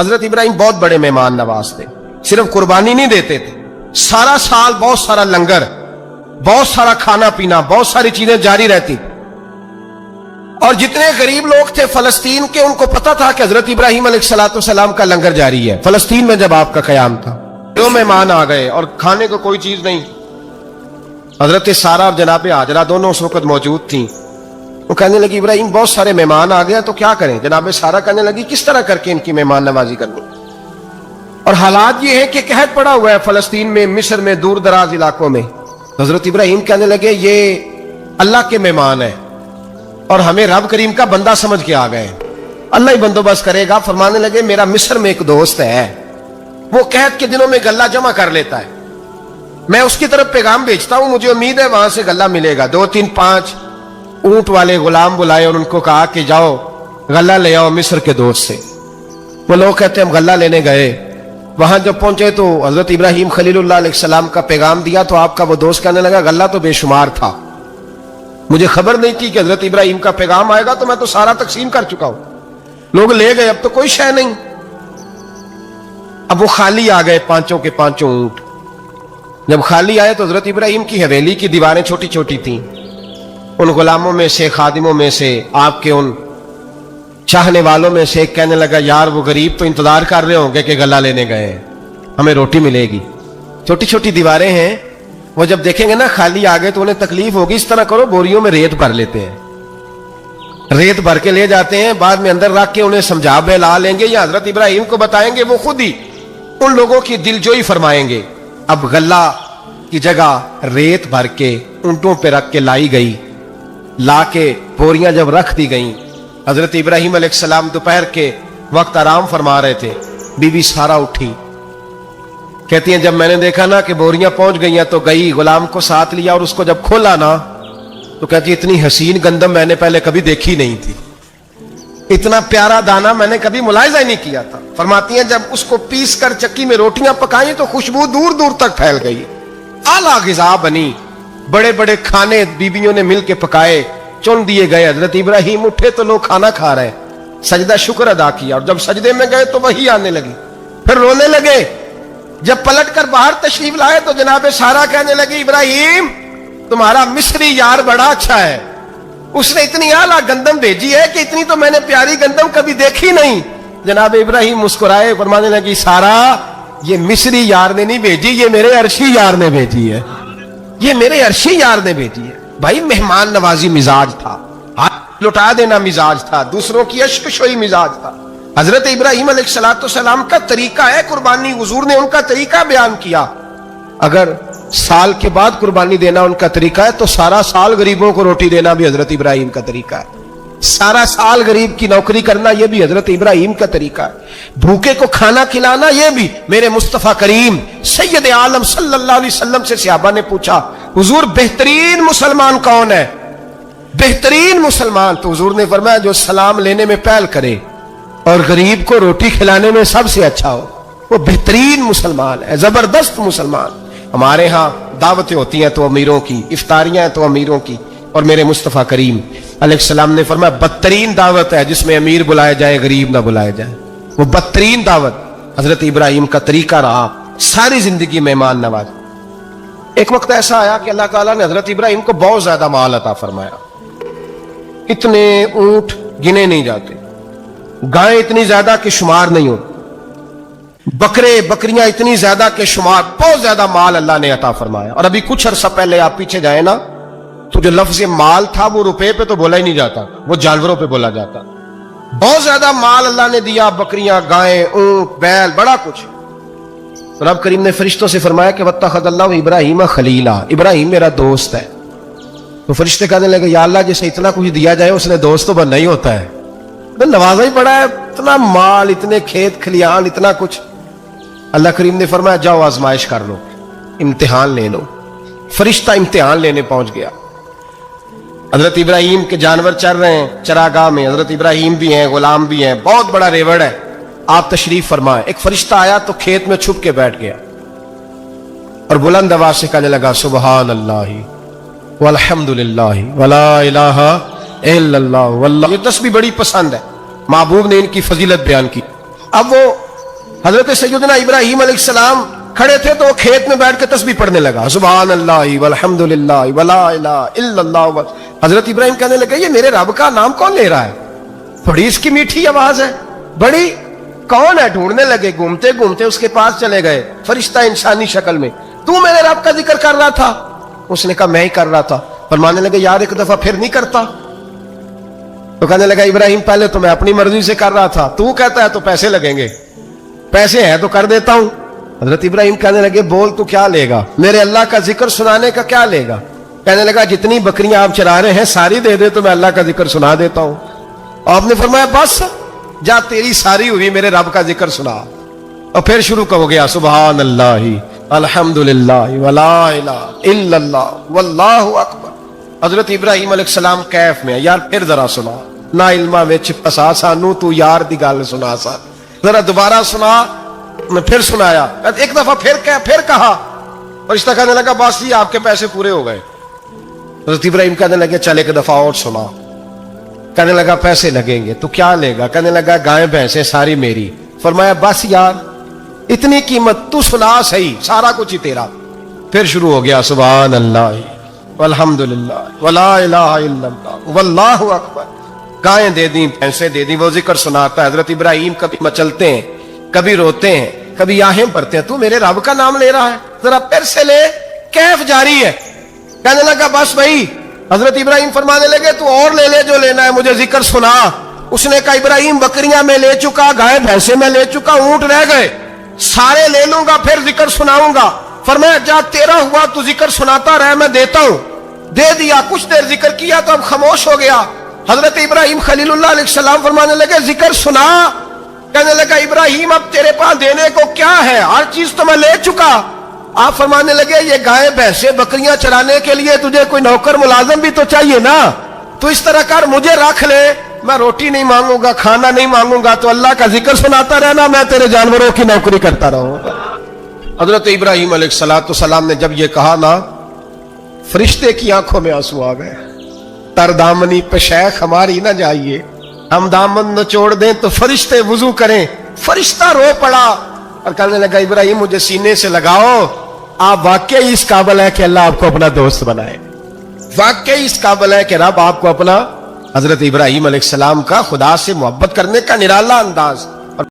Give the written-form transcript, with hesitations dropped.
حضرت ابراہیم بہت بڑے مہمان نواز تھے، صرف قربانی نہیں دیتے تھے، سارا سال بہت سارا لنگر، بہت سارا کھانا پینا، بہت ساری چیزیں جاری رہتی. اور جتنے غریب لوگ تھے فلسطین کے، ان کو پتا تھا کہ حضرت ابراہیم علیہ السلام کا لنگر جاری ہے. فلسطین میں جب آپ کا قیام تھا، دو مہمان آ گئے اور کھانے کو کوئی چیز نہیں. حضرت سارہ اور جناب ہاجرہ دونوں اس وقت موجود تھیں. وہ کہنے لگی ابراہیم بہت سارے مہمان آ گئے تو کیا کریں؟ جناب سارہ کہنے لگی کس طرح کر کے ان کی مہمان نوازی کرنی. اور حالات یہ ہے کہ قحط پڑا ہوا ہے فلسطین میں، مصر میں، دور دراز علاقوں میں. حضرت ابراہیم کہنے لگے یہ اللہ کے مہمان ہیں اور ہمیں رب کریم کا بندہ سمجھ کے آ گئے، اللہ ہی بندوبست کرے گا. فرمانے لگے میرا مصر میں ایک دوست ہے، وہ قحط کے دنوں میں غلہ جمع کر لیتا ہے، میں اس کی طرف پیغام بھیجتا ہوں، مجھے امید ہے وہاں سے غلہ ملے گا. 2-3-5 اونٹ والے غلام بلائے اور ان کو کہا کہ جاؤ غلہ لے آؤ مصر کے دوست سے. وہ لوگ کہتے ہیں ہم غلہ لینے گئے، وہاں جب پہنچے تو حضرت ابراہیم خلیل اللہ علیہ السلام کا پیغام دیا تو آپ کا وہ دوست کہنے لگا غلہ تو بے شمار تھا، مجھے خبر نہیں تھی کہ حضرت ابراہیم کا پیغام آئے گا، تو میں تو سارا تقسیم کر چکا ہوں. لوگ لے گئے، اب تو کوئی شے نہیں. اب وہ خالی آ گئے، 5 کے 5 اونٹ. جب خالی آئے تو حضرت ابراہیم کی حویلی کی دیواریں چھوٹی چھوٹی تھیں. ان غلاموں میں سے، خادموں میں سے، آپ کے ان چاہنے والوں میں سے ایک کہنے لگا یار وہ غریب تو انتظار کر رہے ہوں گے کہ غلہ لینے گئے ہیں، ہمیں روٹی ملے گی. چھوٹی چھوٹی دیواریں ہیں، وہ جب دیکھیں گے نا خالی آ گئے تو انہیں تکلیف ہوگی. اس طرح کرو بوریوں میں ریت بھر لیتے ہیں، ریت بھر کے لے جاتے ہیں، بعد میں اندر رکھ کے انہیں سمجھا بہلا لیں گے یا حضرت ابراہیم کو بتائیں گے، وہ خود ہی ان لوگوں کی دلجوئی فرمائیں گے. اب غلہ کی جگہ ریت بھر کے اونٹوں پہ رکھ کے لائی گئی. لا کے بوریاں جب رکھ دی گئیں، حضرت ابراہیم علیہ السلام دوپہر کے وقت آرام فرما رہے تھے. بی بی سارہ اٹھی، کہتی ہیں جب میں نے دیکھا نا کہ بوریاں پہنچ گئی ہیں تو گئی، غلام کو ساتھ لیا اور اس کو جب کھولا نا تو کہتی اتنی حسین گندم میں نے پہلے کبھی دیکھی نہیں تھی، اتنا پیارا دانا میں نے کبھی ملاحظہ ہی نہیں کیا تھا. فرماتی ہیں جب اس کو پیس کر چکی میں روٹیاں پکائیں تو خوشبو دور دور تک پھیل گئی، اعلیٰ غذا بنی. بڑے بڑے کھانے بیویوں نے مل کے پکائے، چن دیے گئے. حضرت ابراہیم اٹھے تو لوگ کھانا کھا رہے، سجدہ شکر ادا کیا، اور جب سجدے میں گئے تو وہی آنے لگی، پھر رونے لگے. جب پلٹ کر باہر تشریف لائے تو جناب سارہ کہنے لگی ابراہیم تمہارا مصری یار بڑا اچھا ہے، اس نے اتنی اعلیٰ گندم بھیجی ہے کہ اتنی تو میں نے پیاری گندم کبھی دیکھی نہیں. جناب ابراہیم مسکرائے، فرمانے لگی سارہ یہ مصری یار نے نہیں بھیجی، یہ میرے عرشی یار نے بھیجی ہے، یہ میرے عرشی یار نے بھیجی ہے. بھائی مہمان نوازی مزاج تھا، ہاتھ لٹا دینا مزاج تھا، دوسروں کی اشک شوئی مزاج تھا. حضرت ابراہیم علیہ السلام کا طریقہ ہے قربانی، حضور نے ان کا طریقہ بیان کیا. اگر سال کے بعد قربانی دینا ان کا طریقہ ہے تو سارا سال غریبوں کو روٹی دینا بھی حضرت ابراہیم کا طریقہ ہے. سارا سال غریب کی نوکری کرنا یہ بھی حضرت ابراہیم کا طریقہ ہے. بھوکے کو کھانا کھلانا یہ بھی. میرے مصطفیٰ کریم سید عالم صلی اللہ علیہ وسلم سے صحابہ نے پوچھا حضور بہترین مسلمان کون ہے؟ بہترین مسلمان تو حضور نے فرمایا جو سلام لینے میں پہل کرے اور غریب کو روٹی کھلانے میں سب سے اچھا ہو، وہ بہترین مسلمان ہے، زبردست مسلمان. ہمارے ہاں دعوتیں ہوتی ہیں تو امیروں کی، افطاریاں ہیں تو امیروں کی، اور میرے مصطفیٰ کریم علیہ السلام نے فرمایا بدترین دعوت ہے جس میں امیر بلائے جائے غریب نہ بلائے جائے، وہ بدترین دعوت. حضرت ابراہیم کا طریقہ رہا ساری زندگی مہمان نواز. ایک وقت ایسا آیا کہ اللہ تعالیٰ نے حضرت ابراہیم کو بہت زیادہ مال عطا فرمایا. اتنے اونٹ گنے نہیں جاتے، گائیں اتنی زیادہ کہ شمار نہیں ہوتی، بکرے بکریاں اتنی زیادہ کہ شمار، بہت زیادہ مال اللہ نے عطا فرمایا. اور ابھی کچھ عرصہ پہلے آپ پیچھے جائیں نا تو جو لفظ مال تھا وہ روپے پہ تو بولا ہی نہیں جاتا، وہ جانوروں پہ بولا جاتا. بہت زیادہ مال اللہ نے دیا، بکریاں، گائیں، اونٹ، بیل، بڑا کچھ. رب کریم نے فرشتوں سے فرمایا کہ واتخذ اللہ ابراہیم خلیلا، ابراہیم میرا دوست ہے. تو فرشتے کہنے لگے یا اللہ جسے اتنا کچھ دیا جائے اس نے دوست تو بننا ہی ہوتا ہے، تو نوازا ہی پڑا ہے، اتنا مال، اتنے کھیت کھلیان، اتنا کچھ. اللہ کریم نے فرمایا جاؤ آزمائش کر لو، امتحان لے لو. فرشتہ امتحان لینے پہنچ گیا. حضرت ابراہیم کے جانور چر رہے ہیں چراگاہ میں، حضرت ابراہیم بھی ہیں، غلام بھی ہیں، بہت بڑا ریوڑ ہے. آپ تشریف فرمائیں. ایک فرشتہ آیا تو کھیت میں چھپ کے بیٹھ گیا اور بلند آواز سے کہنے لگا سبحان اللہ والحمد للہ ولا الہ الا اللہ واللہ. یہ تسبیح بڑی پسند ہے، محبوب نے ان کی فضیلت بیان کی. اب وہ حضرت سیدنا ابراہیم علیہ السلام کھڑے تھے تو وہ کھیت میں بیٹھ کے تسبیح پڑھنے لگا، سبحان اللہ والحمدللہ ولا الہ الا اللہ۔ حضرت ابراہیم کہنے لگے یہ میرے رب کا نام کون لے رہا ہے؟ بڑی اس کی میٹھی آواز ہے، بڑی کون ہے؟ ڈھونڈنے لگے، گھومتے گھومتے اس کے پاس چلے گئے، فرشتہ انسانی شکل میں، تو میرے رب کا ذکر کر رہا تھا؟ اس نے کہا میں ہی کر رہا تھا۔ فرمانے لگے یار ایک دفعہ پھر نہیں کرتا؟ تو کہنے لگا ابراہیم پہلے تو میں اپنی مرضی سے کر رہا تھا، تو کہتا ہے تو پیسے لگیں گے، پیسے ہیں تو کر دیتا ہوں۔ حضرت ابراہیم کہنے لگے بول تو کیا لے گا؟ میرے اللہ کا ذکر سنانے کا کیا لے گا؟ کہنے لگا جتنی بکریاں آپ چرا رہے ہیں ساری دے دے تو میں اللہ کا ذکر سنا دیتا ہوں۔ آپ نے فرمایا بس جا تیری ساری ہوئی، میرے رب کا ذکر سنا۔ اور پھر شروع ہو گیا سبحان اللہ الحمدللہ ولا الہ الا اللہ واللہ اکبر۔ حضرت ابراہیم علیہ السلام کیف میں یار پھر ذرا سنا، نا علما وچ پسا سانو تو یار دی گل سنا سا، ذرا دوبارہ سنا۔ میں پھر سنایا، ایک دفعہ پھر کہا، فرشتہ کہنے لگا بس یہ آپ کے پیسے پورے ہو گئے۔ حضرت ابراہیم کہنے لگے چل ایک دفعہ اور سنا۔ کہنے لگا پیسے لگیں گے، تو کیا لے گا؟ کہنے لگا گائیں بھینسیں ساری میری۔ فرمایا بس یار اتنی قیمت، تو سنا صحیح، سارا کچھ ہی تیرا۔ پھر شروع ہو گیا سبحان اللہ والحمدللہ ولا الہ الا اللہ واللہ اکبر۔ گائیں دے دیں، بھینسیں دے دیں، وہ ذکر سناتا ہے۔ حضرت ابراہیم کبھی مچلتے ہیں، کبھی روتے ہیں، کبھی آہیں بھرتے ہیں، تو میرے رب کا نام لے رہا ہے، ذرا پھر سے لے۔ کیف جاری ہے۔ کہنے لگا بس بھائی۔ حضرت ابراہیم فرمانے لگے تو اور لے لے جو لینا ہے، مجھے ذکر سنا۔ اس نے کہا ابراہیم بکریاں میں لے چکا، گائے بھینسیں میں لے چکا، اونٹ رہ گئے، سارے لے لوں گا پھر ذکر سناؤں گا۔ فرمایا جا تیرا ہوا تو ذکر سناتا رہ، میں دیتا ہوں۔ دے دیا، کچھ دیر ذکر کیا تو اب خاموش ہو گیا۔ حضرت ابراہیم خلیل اللہ علیہ السلام فرمانے لگے ذکر سنا۔ کہنے لگا ابراہیم اب تیرے پاس دینے کو کیا ہے، ہر چیز تو میں لے چکا۔ آپ فرمانے لگے یہ گائے بھینسیں بکریاں چرانے کے لیے تجھے کوئی نوکر ملازم بھی تو چاہیے نا، تو اس طرح کر مجھے رکھ لے، میں روٹی نہیں مانگوں گا، کھانا نہیں مانگوں گا، تو اللہ کا ذکر سناتا رہنا، میں تیرے جانوروں کی نوکری کرتا رہوں گا۔ حضرت ابراہیم علیہ السلام نے جب یہ کہا نا، فرشتے کی آنکھوں میں آنسو آ گئے۔ تر دامنی پہ شیخ ہماری نہ جائیے، ہم دامن نچوڑ دیں تو فرشتے وضو کریں۔ فرشتہ رو پڑا اور کہنے لگا ابراہیم مجھے سینے سے لگاؤ، آپ واقعی اس قابل ہے کہ اللہ آپ کو اپنا دوست بنائے، واقعی اس قابل ہے کہ رب آپ کو اپنا۔ حضرت ابراہیم علیہ السلام کا خدا سے محبت کرنے کا نرالا انداز۔